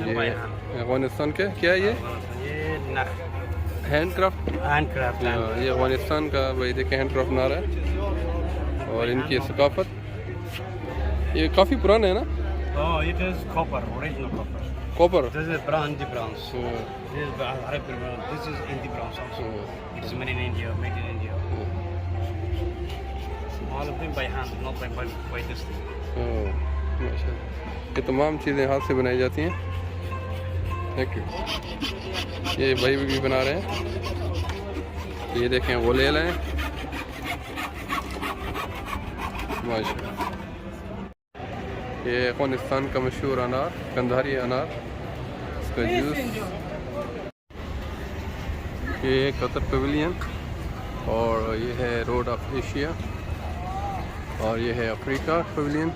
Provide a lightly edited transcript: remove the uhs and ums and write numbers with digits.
ये अफगानिस्तान के क्या है ये हैंडक्राफ्ट। ये अफगानिस्तान का भाई देखें हैंडक्राफ्ट बना रहा है और इनकी सकाफत ये काफ़ी पुराना है ना। it is copper, original copper. Copper. This is bronze, bronze. This is Arab bronze. This is Indi bronze also. It is made in India, made in India. All of them by hand, not by this thing. ये तमाम चीज़ें हाथ से बनाई जाती हैं। Thank you. ये भाई भी बना रहे हैं। ये देखें वो ले लें माशाल्लाह। ये अफगानिस्तान का मशहूर अनार कंधारी अनार, इसका जूस। ये कतर पवेलियन और ये है रोड ऑफ एशिया और ये है अफ्रीका पवेलियन।